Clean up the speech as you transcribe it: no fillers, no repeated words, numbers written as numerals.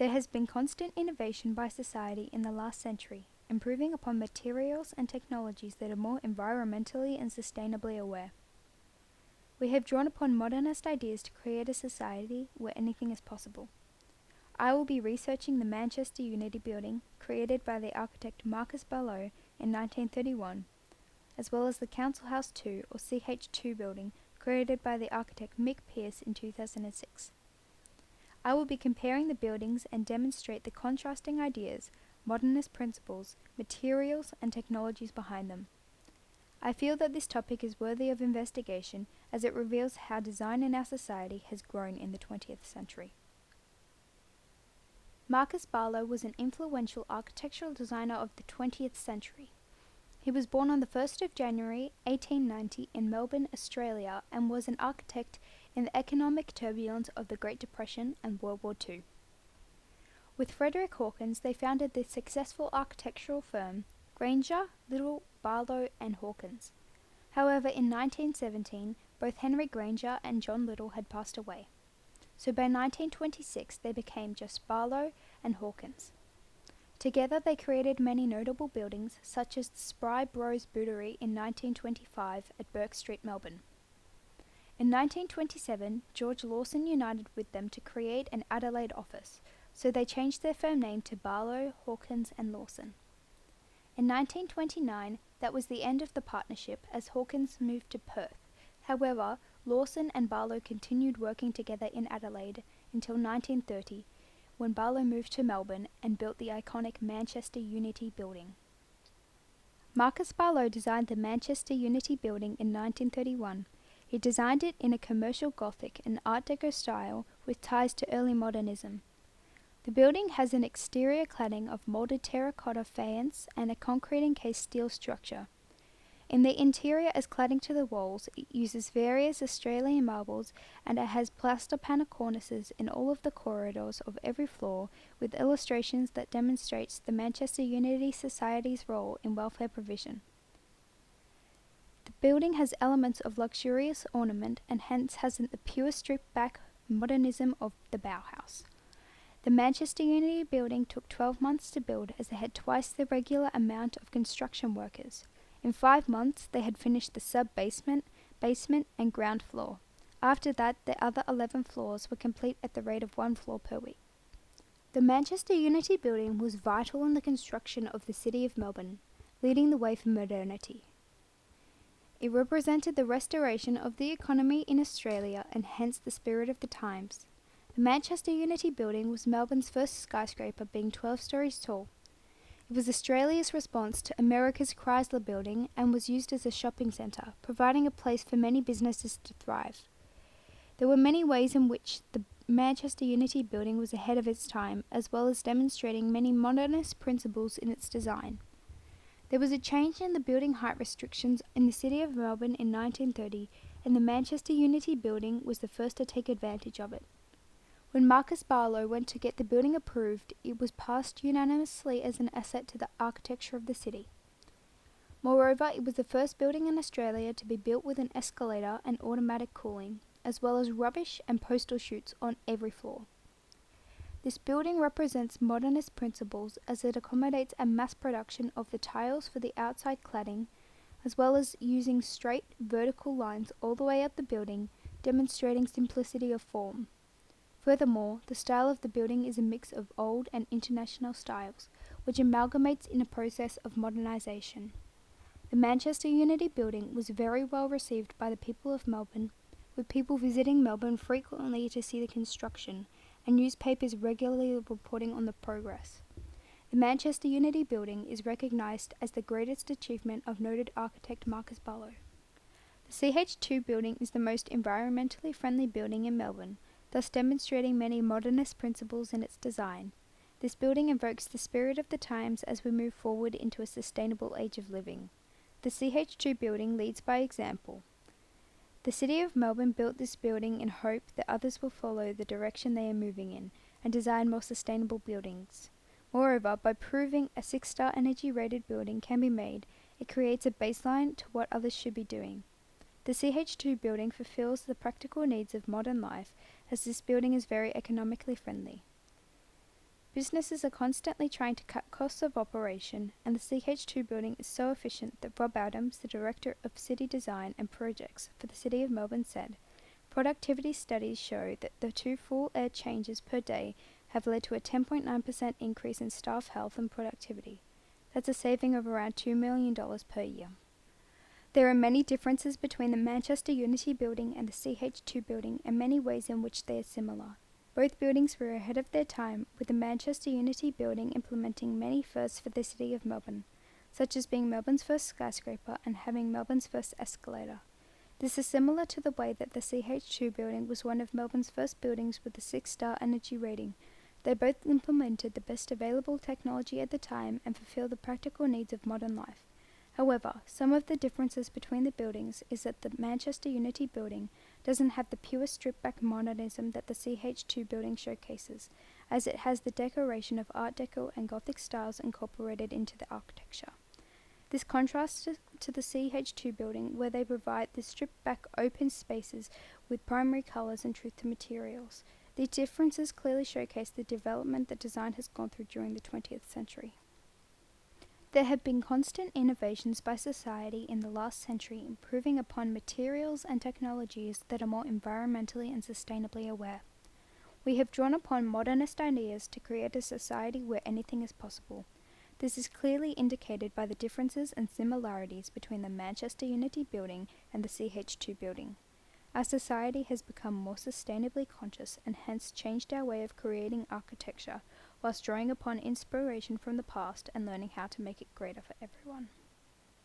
There has been constant innovation by society in the last century, improving upon materials and technologies that are more environmentally and sustainably aware. We have drawn upon modernist ideas to create a society where anything is possible. I will be researching the Manchester Unity Building, created by the architect Marcus Barlow in 1931, as well as the Council House 2 or CH2 building, created by the architect Mick Pearce in 2006. I will be comparing the buildings and demonstrate the contrasting ideas, modernist principles, materials, and technologies behind them. I feel that this topic is worthy of investigation as it reveals how design in our society has grown in the 20th century. Marcus Barlow was an influential architectural designer of the 20th century. He was born on the 1st of January 1890 in Melbourne, Australia, and was an architect in the economic turbulence of the Great Depression and World War II. With Frederick Hawkins, they founded the successful architectural firm Granger, Little, Barlow and Hawkins. However, in 1917, both Henry Granger and John Little had passed away. So by 1926 they became just Barlow and Hawkins. Together they created many notable buildings such as the Spry Bros Bouderie in 1925 at Bourke Street, Melbourne. In 1927, George Lawson united with them to create an Adelaide office, so they changed their firm name to Barlow, Hawkins and Lawson. In 1929, that was the end of the partnership as Hawkins moved to Perth. However, Lawson and Barlow continued working together in Adelaide until 1930, when Barlow moved to Melbourne and built the iconic Manchester Unity Building. Marcus Barlow designed the Manchester Unity Building in 1931. He designed it in a commercial Gothic and Art Deco style with ties to early modernism. The building has an exterior cladding of moulded terracotta faience and a concrete-encased steel structure. In the interior as cladding to the walls, it uses various Australian marbles and it has plaster panel cornices in all of the corridors of every floor with illustrations that demonstrates the Manchester Unity Society's role in welfare provision. The building has elements of luxurious ornament and hence has the pure stripped-back modernism of the Bauhaus. The Manchester Unity Building took 12 months to build as they had twice the regular amount of construction workers. In 5 months, they had finished the sub-basement, basement and ground floor. After that, the other 11 floors were complete at the rate of 1 floor per week. The Manchester Unity Building was vital in the construction of the City of Melbourne, leading the way for modernity. It represented the restoration of the economy in Australia and hence the spirit of the times. The Manchester Unity Building was Melbourne's first skyscraper, being 12 stories tall. It was Australia's response to America's Chrysler Building and was used as a shopping centre, providing a place for many businesses to thrive. There were many ways in which the Manchester Unity Building was ahead of its time, as well as demonstrating many modernist principles in its design. There was a change in the building height restrictions in the City of Melbourne in 1930, and the Manchester Unity Building was the first to take advantage of it. When Marcus Barlow went to get the building approved, it was passed unanimously as an asset to the architecture of the city. Moreover, it was the first building in Australia to be built with an escalator and automatic cooling, as well as rubbish and postal chutes on every floor. This building represents modernist principles as it accommodates a mass production of the tiles for the outside cladding, as well as using straight, vertical lines all the way up the building, demonstrating simplicity of form. Furthermore, the style of the building is a mix of old and international styles, which amalgamates in a process of modernization. The Manchester Unity Building was very well received by the people of Melbourne, with people visiting Melbourne frequently to see the construction, and newspapers regularly reporting on the progress. The Manchester Unity Building is recognised as the greatest achievement of noted architect Marcus Barlow. The CH2 building is the most environmentally friendly building in Melbourne, thus demonstrating many modernist principles in its design. This building invokes the spirit of the times as we move forward into a sustainable age of living. The CH2 building leads by example. The City of Melbourne built this building in hope that others will follow the direction they are moving in and design more sustainable buildings. Moreover, by proving a 6-star energy rated building can be made, it creates a baseline to what others should be doing. The CH2 building fulfills the practical needs of modern life as this building is very economically friendly. Businesses are constantly trying to cut costs of operation, and the CH2 building is so efficient that Rob Adams, the Director of City Design and Projects for the City of Melbourne, said, "Productivity studies show that the 2 full air changes per day have led to a 10.9% increase in staff health and productivity. That's a saving of around $2 million per year." There are many differences between the Manchester Unity building and the CH2 building and many ways in which they are similar. Both buildings were ahead of their time, with the Manchester Unity building implementing many firsts for the City of Melbourne, such as being Melbourne's first skyscraper and having Melbourne's first escalator. This is similar to the way that the CH2 building was one of Melbourne's first buildings with a 6-star energy rating. They both implemented the best available technology at the time and fulfilled the practical needs of modern life. However, some of the differences between the buildings is that the Manchester Unity building doesn't have the pure stripped-back modernism that the CH2 building showcases, as it has the decoration of Art Deco and Gothic styles incorporated into the architecture. This contrasts to the CH2 building, where they provide the stripped-back open spaces with primary colours and truth to materials. These differences clearly showcase the development that design has gone through during the 20th century. There have been constant innovations by society in the last century, improving upon materials and technologies that are more environmentally and sustainably aware. We have drawn upon modernist ideas to create a society where anything is possible. This is clearly indicated by the differences and similarities between the Manchester Unity building and the CH2 building. Our society has become more sustainably conscious and hence changed our way of creating architecture, whilst drawing upon inspiration from the past and learning how to make it greater for everyone.